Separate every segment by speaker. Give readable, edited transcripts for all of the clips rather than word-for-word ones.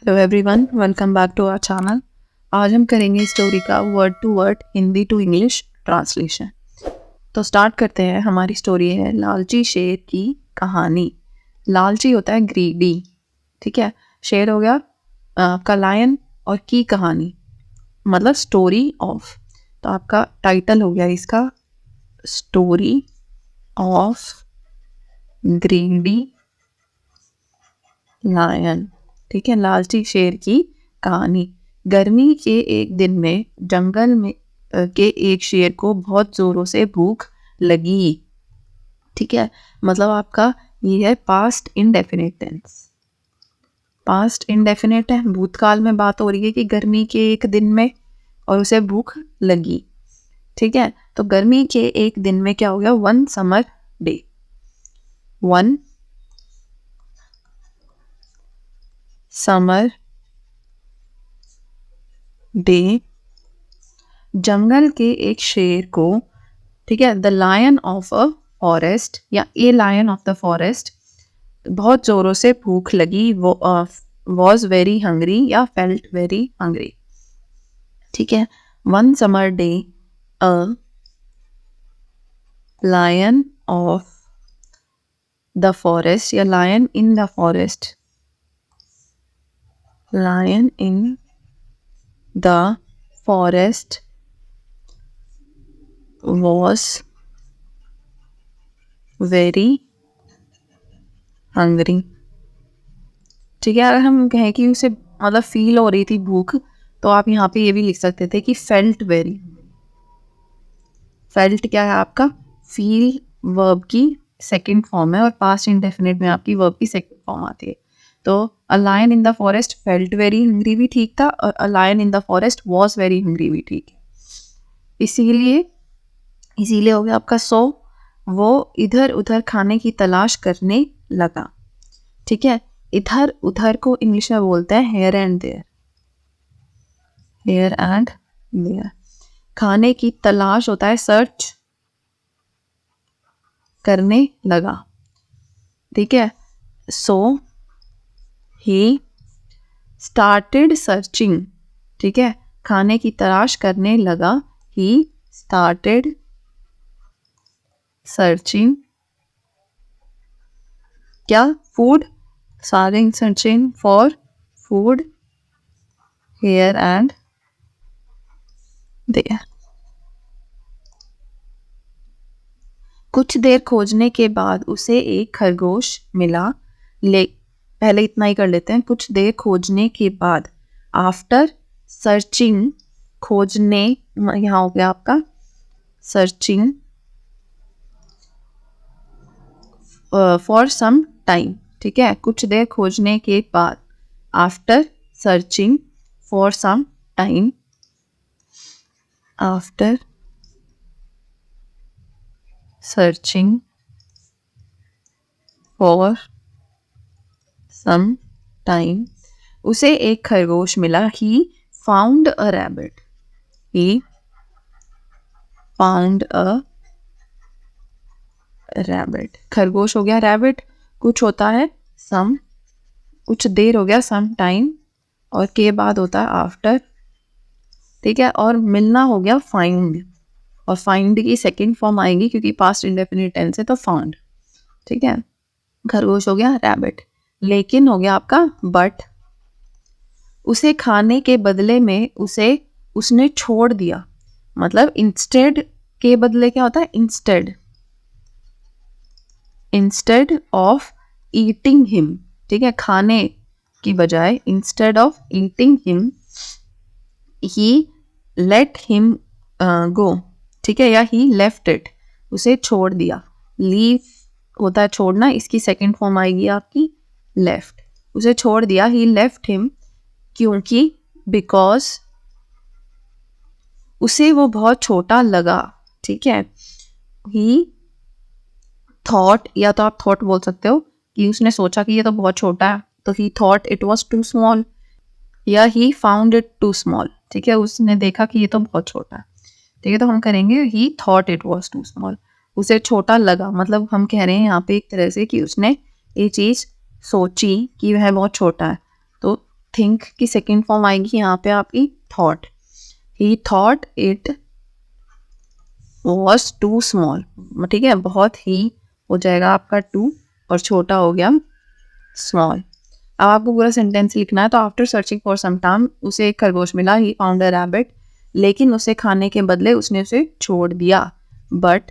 Speaker 1: Hello everyone, welcome back to our channel. आज हम करेंगे स्टोरी का word to word Hindi to English translation. तो स्टार्ट करते हैं। हमारी स्टोरी है लालची शेर की कहानी। लालची होता है ग्रीडी, ठीक है। शेर हो गया आपका लायन, और की कहानी मतलब स्टोरी ऑफ। तो आपका टाइटल हो गया इसका स्टोरी ऑफ ग्रीडी लायन, ठीक है। लालची शेर की कहानी। गर्मी के एक दिन में जंगल में के एक शेर को बहुत जोरों से भूख लगी, ठीक है। मतलब आपका ये है past indefinite tense. Past indefinite है, भूतकाल में बात हो रही है कि गर्मी के एक दिन में और उसे भूख लगी, ठीक है। तो गर्मी के एक दिन में क्या हो गया? One summer day. One summer day जंगल के एक शेर को, ठीक है, the lion of a forest या a lion of the forest, बहुत जोरों से भूख लगी। वो वॉज वेरी हंग्री या फेल्ट वेरी हंग्री, ठीक है। One summer day a lion of the forest या lion in the forest, lion in the forest was very hungry, ठीक है। अगर हम कहें कि उसे मतलब फील हो रही थी भूख, तो आप यहाँ पे ये भी लिख सकते थे कि फेल्ट वेरी। फेल्ट क्या है आपका? फील वर्ब की सेकंड फॉर्म है और पास्ट इंडेफिनिट में आपकी वर्ब की सेकंड फॉर्म आती है। तो a lion in the forest felt very hungry भी ठीक था, और a lion in the forest was very hungry भी ठीक है। इसीलिए हो गया आपका सो वो इधर उधर खाने की तलाश करने लगा, ठीक है। इधर उधर को इंग्लिश में बोलते हैं here and there, here and there. खाने की तलाश होता है सर्च करने लगा, ठीक है। सो ही स्टार्टेड सर्चिंग, ठीक है। खाने की तलाश करने लगा, ही स्टार्टेड सर्चिंग क्या? Food, starting searching for food here and there। कुछ देर खोजने के बाद उसे एक खरगोश मिला। पहले इतना ही कर लेते हैं। कुछ देर खोजने के बाद, आफ्टर सर्चिंग, खोजने, यहाँ हो गया आपका सर्चिंग फॉर सम टाइम, ठीक है। कुछ देर खोजने के बाद, after searching for some time, after searching for some time उसे एक खरगोश मिला। He found a rabbit, he found a rabbit. खरगोश हो गया रैबिट, कुछ होता है सम, कुछ देर हो गया सम टाइम, और के बाद होता है आफ्टर, ठीक है। और मिलना हो गया फाइंड, और फाइंड की सेकंड फॉर्म आएगी क्योंकि पास्ट इंडेफिनिट टेंस है तो फाउंड, ठीक है। खरगोश हो गया रैबिट। लेकिन हो गया आपका बट, उसे खाने के बदले में उसने छोड़ दिया। मतलब इंस्टेड के बदले क्या होता है? Instead, instead of eating him, ठीक है। खाने की बजाय, instead of eating him, he let him go, ठीक है, या ही लेफ्ट इट, उसे छोड़ दिया। लीव होता है छोड़ना, इसकी सेकंड फॉर्म आएगी आपकी लेफ्ट। उसे छोड़ दिया, ही लेफ्ट हिम, क्योंकि बिकॉज उसे वो बहुत छोटा लगा, ठीक है। ही थॉट, या तो आप थॉट बोल सकते हो कि उसने सोचा कि ये तो बहुत छोटा है, तो he thought it was too small, या he found it too small, ठीक है। उसने देखा कि ये तो बहुत छोटा है, ठीक है। तो हम करेंगे he thought it was too small, उसे छोटा लगा। मतलब हम कह रहे हैं यहाँ पे एक तरह से कि उसने ये चीज़ सोची कि वह बहुत छोटा है, तो थिंक की सेकेंड फॉर्म आएगी यहाँ पे आपकी thought. He thought it was too small. ठीक है, बहुत ही हो जाएगा आपका टू और छोटा हो गया स्मॉल. अब आपको पूरा सेंटेंस लिखना है. तो after searching for some time उसे एक खरगोश मिला. ही फाउंड अ रैबिट, लेकिन उसे खाने के बदले उसने उसे छोड़ दिया. But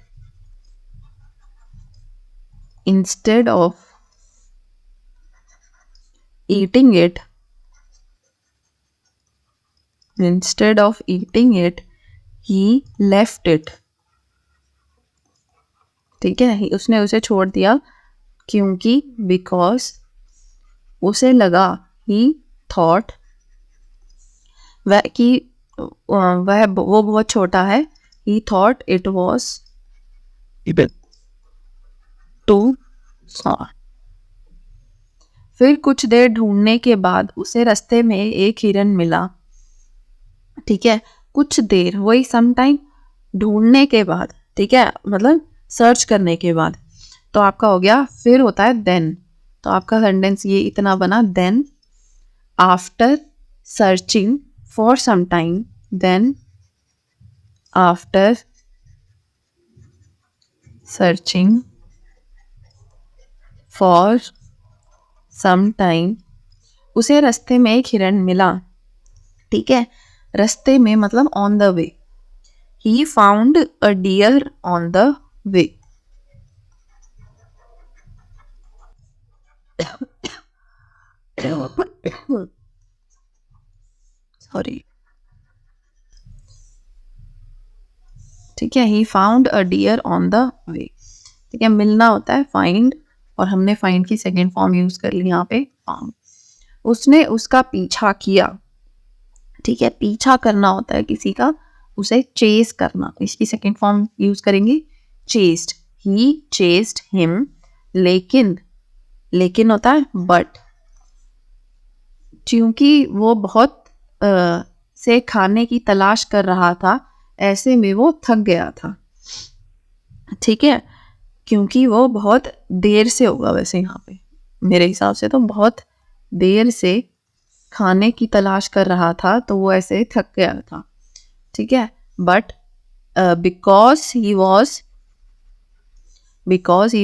Speaker 1: instead of eating it he left it. ठीक है, उसने उसे छोड़ दिया क्योंकि बिकॉज उसे लगा, he thought वह कि वो बहुत छोटा है. he thought it was too small. फिर कुछ देर ढूंढने के बाद उसे रास्ते में एक हिरन मिला. ठीक है, कुछ देर, वही सम टाइम, ढूंढने के बाद. ठीक है, मतलब सर्च करने के बाद. तो आपका हो गया, फिर होता है देन. तो आपका सेंटेंस ये इतना बना, then after searching for some time. Then after searching for some time उसे रास्ते में एक हिरन मिला. ठीक है, रास्ते में मतलब on the way. He found a deer on the way. Sorry. ठीक है, he found a deer on the way. ठीक है, मिलना होता है फाइंड, और हमने फाइंड की सेकेंड फॉर्म यूज कर ली यहाँ पे, फाउंड. उसने उसका पीछा किया. ठीक है, पीछा करना होता है किसी का, उसे चेस करना. इसकी सेकेंड फॉर्म यूज करेंगे चेस्ड. ही चेस्ड हिम. लेकिन होता है बट. क्योंकि वो बहुत से खाने की तलाश कर रहा था, ऐसे में वो थक गया था. ठीक है, क्योंकि वो बहुत देर से होगा वैसे यहाँ पे मेरे हिसाब से, तो बहुत देर से खाने की तलाश कर रहा था, तो वो ऐसे थक गया था. ठीक है, but because he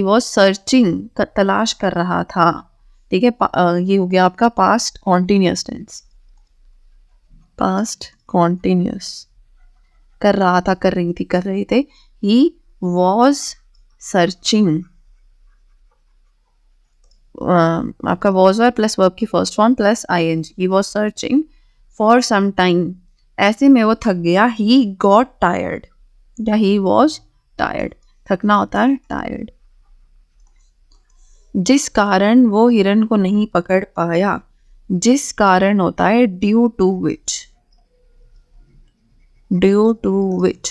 Speaker 1: was searching, तलाश कर रहा था. ठीक है, ये हो गया आपका past continuous tense. Past continuous, कर रहा था, कर रही थी, कर रहे थे. ही वॉज सर्चिंग, आपका वॉज और प्लस वर्ब की first form plus ing. He was searching for some time, ऐसे में वो थक गया. ही गॉट टायर्ड या ही वॉज टायर्ड. थकना होता है टायर्ड. जिस कारण वो हिरन को नहीं पकड़ पाया. जिस कारण होता है ड्यू टू विच.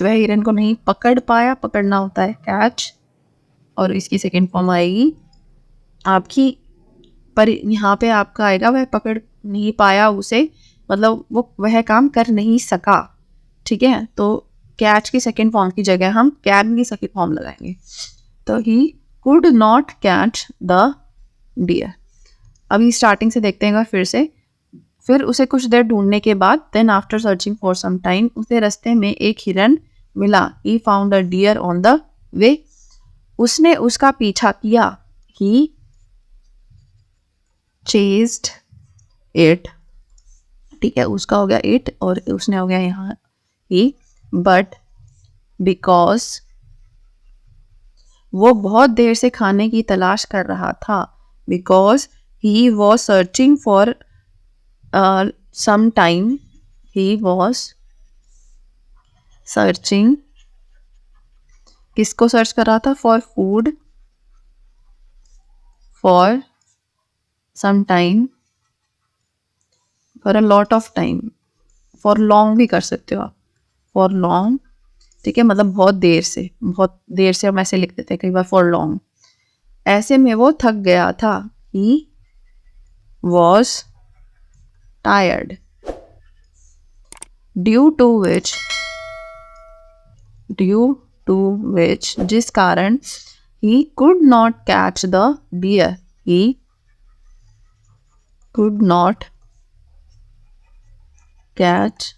Speaker 1: वह हिरन को नहीं पकड़ पाया, पकड़ना होता है कैच, और इसकी सेकेंड फॉर्म आएगी आपकी, पर यहाँ पे आपका आएगा वह पकड़ नहीं पाया उसे, मतलब वो वह काम कर नहीं सका. ठीक है, तो कैच की सेकेंड फॉर्म की जगह हम कैन की सेकेंड फॉर्म लगाएंगे. तो he could not catch the deer. अभी स्टार्टिंग से देखते हैं फिर से. फिर उसे कुछ देर ढूंढने के बाद, then after searching for some time उसे रास्ते में एक हिरन मिला. He found a deer on the way. उसने उसका पीछा किया. He chased it. ठीक है, उसका हो गया इट और उसने हो गया यहाँ ही. बट बिकॉज वो बहुत देर से खाने की तलाश कर रहा था. Because he was searching for some time. He was searching, किसको सर्च कर रहा था? For food, for some time, for a lot of time, for long भी कर सकते हो आप, फॉर लॉन्ग. ठीक है, मतलब बहुत देर से हम ऐसे लिख देते हैं कई बार, फॉर लॉन्ग. ऐसे में वो थक गया था. He was tired. Due to which, जिस कारण, he could not catch the deer. He could not catch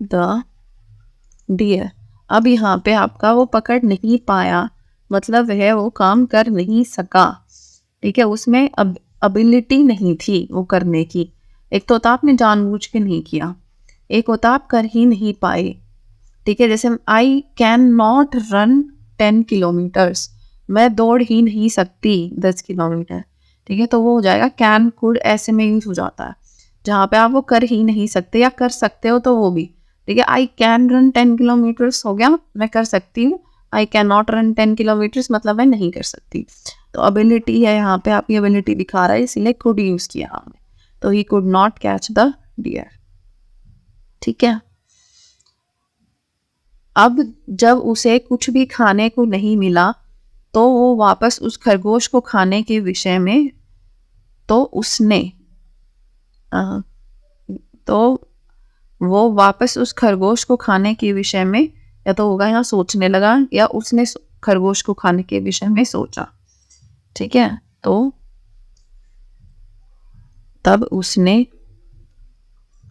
Speaker 1: the deer. अब यहाँ पे आपका वो पकड़ नहीं पाया, मतलब वह वो काम कर नहीं सका। ठीक है, उसमें अब एबिलिटी नहीं थी वो करने की। एक तो होता आपने जानबूझ के नहीं किया, एक होता आप कर ही नहीं पाए। ठीक है, जैसे I can not run 10 kilometres, मैं दौड़ ही नहीं सकती 10 किलोमीटर। ठीक है, तो वो हो जाएगा कैन कुड, ऐसे में यूज हो जाता है जहाँ पे आप वो कर ही नहीं सकते, या कर सकते हो तो वो भी। ठीक है, आई कैन रन 10 किलोमीटर्स हो गया, मैं कर सकती हूँ। I can not run 10 kilometres मतलब मैं नहीं कर सकती। तो एबिलिटी है, यहाँ पे आपकी एबिलिटी दिखा रहा है, इसलिए कुड यूज किया हमने। तो he could not catch the deer. ठीक है, अब जब उसे कुछ भी खाने को नहीं मिला तो वो वापस उस खरगोश को खाने के विषय में, तो उसने तो वो वापस उस खरगोश को खाने के विषय में, या तो होगा यहाँ सोचने लगा, या उसने खरगोश को खाने के विषय में सोचा। ठीक है, तो तब उसने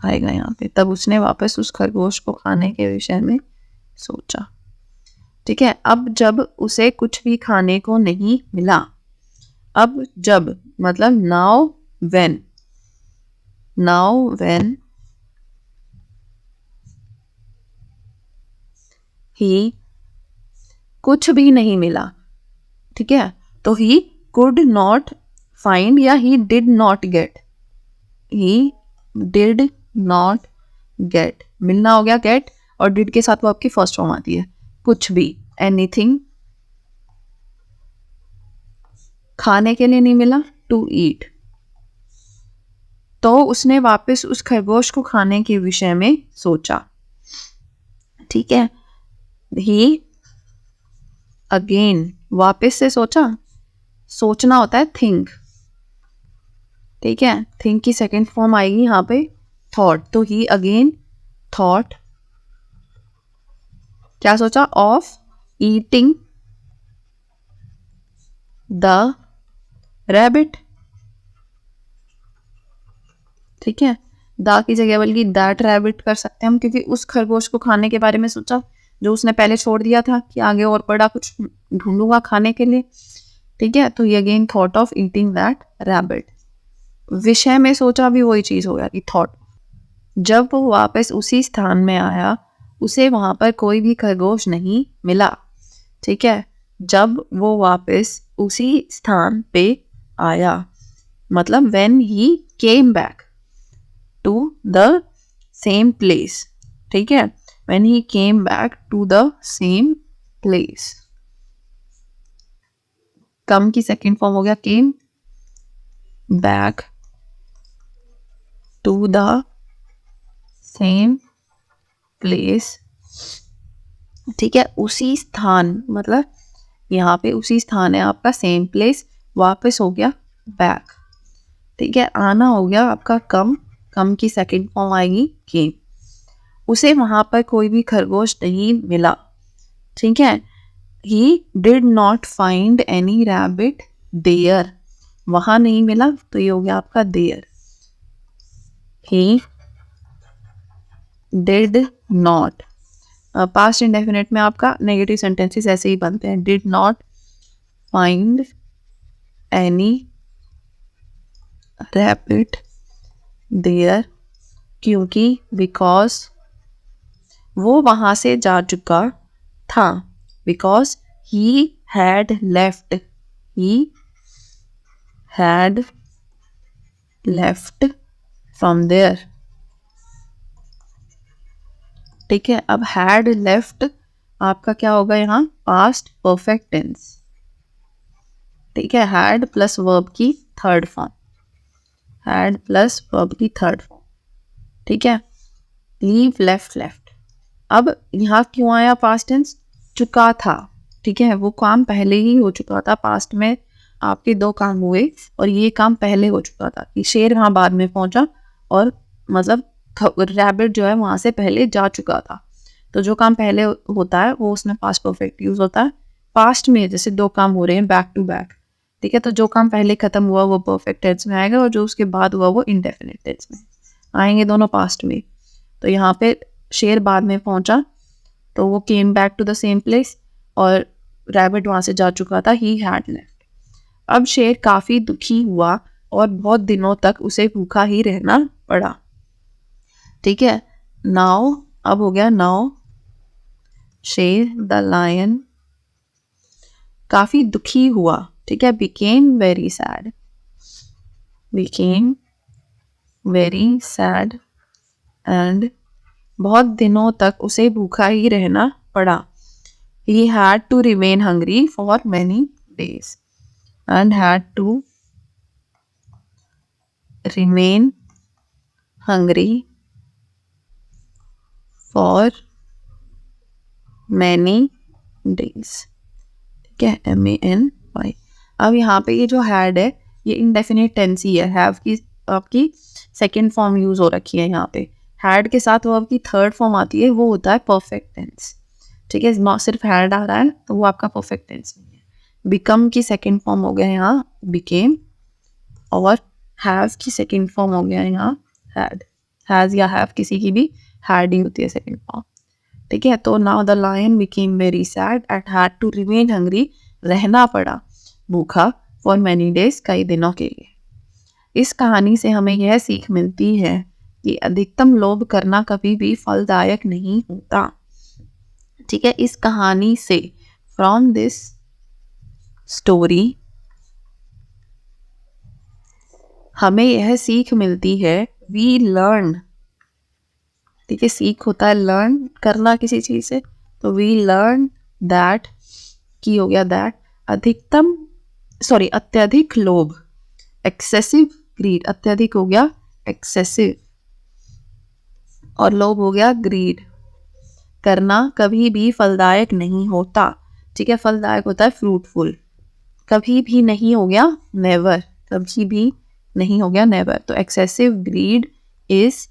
Speaker 1: आएगा यहाँ पे, तब उसने वापस उस खरगोश को खाने के विषय में सोचा। ठीक है, अब जब उसे कुछ भी खाने को नहीं मिला, अब जब मतलब now when, now when he कुछ भी नहीं मिला। ठीक है, तो ही कुड नॉट फाइंड, या ही did not gate, he did not gate, मिलना हो गया गेट, और डिड के साथ वो आपकी फर्स्ट फॉर्म आती है, कुछ भी, एनीथिंग, खाने के लिए नहीं मिला, टू ईट। तो उसने वापस उस खरगोश को खाने के विषय में सोचा। ठीक है, ही अगेन, वापस से सोचा, सोचना होता है थिंक। ठीक है, थिंक की सेकंड फॉर्म आएगी यहाँ पे थॉट, तो ही अगेन थॉट, क्या सोचा, ऑफ ईटिंग द रैबिट। ठीक है, द की जगह बल्कि दैट रैबिट कर सकते हैं हम, क्योंकि उस खरगोश को खाने के बारे में सोचा जो उसने पहले छोड़ दिया था कि आगे और बड़ा कुछ ढूंढूंगा खाने के लिए। ठीक है, तो ये again thought of eating that rabbit. विषय में सोचा भी वही चीज हो गया कि थॉट। जब वो वापस उसी स्थान में आया, उसे वहां पर कोई भी खरगोश नहीं मिला। ठीक है, जब वो वापस उसी स्थान पे आया, मतलब when he came back to the same place। ठीक है, when he came back to the same place। कम की सेकेंड फॉर्म हो गया came back to the same place। ठीक है, उसी स्थान, मतलब यहाँ पे उसी स्थान है आपका, सेम प्लेस, वापस हो गया बैक। ठीक है, आना हो गया आपका कम, कम की सेकंड फॉर्म आएगी केम। उसे वहां पर कोई भी खरगोश नहीं मिला। ठीक है, he did not find any rabbit there, वहां नहीं मिला, तो ये हो गया आपका there. He did not, past indefinite में आपका नेगेटिव सेंटेंसेस ऐसे ही बनते हैं, did not find any rabbit there, क्योंकि बिकॉज वो वहां से जा चुका था, because he had left, he had left from there. ठीक है, अब हैड लेफ्ट आपका क्या होगा यहाँ, पास्ट परफेक्ट टेंस। ठीक है, हैड प्लस वर्ब की third form, had plus verb की थर्ड फॉर्म। ठीक है, लीव, लेफ्ट, लेफ्ट। अब यहाँ क्यों आया पास्ट टेंस, चुका था। ठीक है, वो काम पहले ही हो चुका था, पास्ट में आपके दो काम हुए और ये काम पहले हो चुका था कि शेर वहां बाद में पहुंचा, और मतलब रैबिट जो है वहां से पहले जा चुका था। तो जो काम पहले होता है वो उसमें पास्ट परफेक्ट यूज होता है। पास्ट में जैसे दो काम हो रहे हैं बैक टू बैक, ठीक है, तो जो काम पहले खत्म हुआ वो परफेक्ट टेंस में आएगा, और जो उसके बाद हुआ वो इंडेफिनिट टेंस में आएंगे, दोनों पास्ट में। तो यहाँ पे शेर बाद में पहुंचा, तो वो came back to the same place और रैबिट वहां से जा चुका था, ही हैड लेफ्ट। अब शेर काफी दुखी हुआ और बहुत दिनों तक उसे भूखा ही रहना पड़ा। ठीक है, नाउ अब हो गया नाउ शेर द लायन काफी दुखी हुआ। ठीक है, became very sad, became very sad and बहुत दिनों तक उसे भूखा ही रहना पड़ा। He had to remain hungry for many days and had to remain hungry for many days। ठीक है, MANY। अब यहाँ पे ये जो हैड है ये इनडेफिनिट टेंस ही है, हैव की आपकी सेकेंड फॉर्म यूज हो रखी है यहाँ पे। हैड के साथ वो आपकी थर्ड फॉर्म आती है, वो होता है परफेक्ट टेंस। ठीक है, ना सिर्फ हैड आ रहा है तो वो आपका परफेक्ट टेंस नहीं है। बिकम की सेकेंड फॉर्म हो गया यहाँ बिकेम, और हैव की सेकेंड फॉर्म हो गया यहाँ हैड। हैज या हैव किसी की भी हैड ही होती है सेकेंड फॉर्म। ठीक है, तो now the lion became very sad and had to remain hungry, रहना पड़ा भूखा, फॉर मैनी डेज, कई दिनों के लिए। इस कहानी से हमें यह सीख मिलती है कि अधिकतम लोभ करना कभी भी फलदायक नहीं होता। ठीक है, इस कहानी से फ्रॉम दिस स्टोरी हमें यह सीख मिलती है, वी लर्न। ठीक है, सीख होता है लर्न करना किसी चीज से, तो वी लर्न दैट की हो गया दैट अत्यधिक लोभ, एक्सेसिव ग्रीड, अत्यधिक हो गया एक्सेसिव और लोभ हो गया ग्रीड, करना कभी भी फलदायक नहीं होता। ठीक है, फलदायक होता है फ्रूटफुल, कभी भी नहीं हो गया नेवर, कभी भी नहीं हो गया नेवर। तो excessive grid is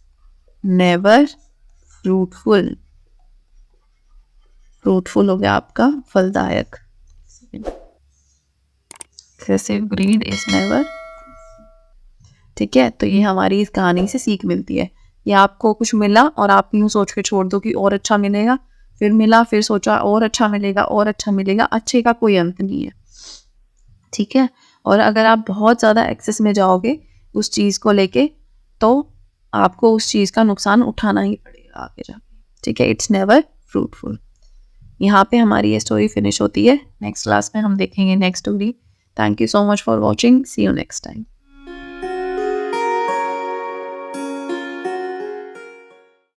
Speaker 1: never fruitful, fruitful हो गया आपका फलदायक। Excessive grid is never. ठीक है, तो ये हमारी इस कहानी से सीख मिलती है। या आपको कुछ मिला और आप यूं सोच के छोड़ दो कि और अच्छा मिलेगा, फिर मिला, फिर सोचा और अच्छा मिलेगा, और अच्छा मिलेगा, अच्छे का कोई अंत नहीं है। ठीक है, और अगर आप बहुत ज़्यादा एक्सेस में जाओगे उस चीज़ को लेके तो आपको उस चीज़ का नुकसान उठाना ही पड़ेगा आगे जाके। ठीक है, इट्स नेवर फ्रूटफुल। यहाँ पे हमारी ये स्टोरी फिनिश होती है। नेक्स्ट क्लास में हम देखेंगे next story. Thank you so much for watching, see you next time.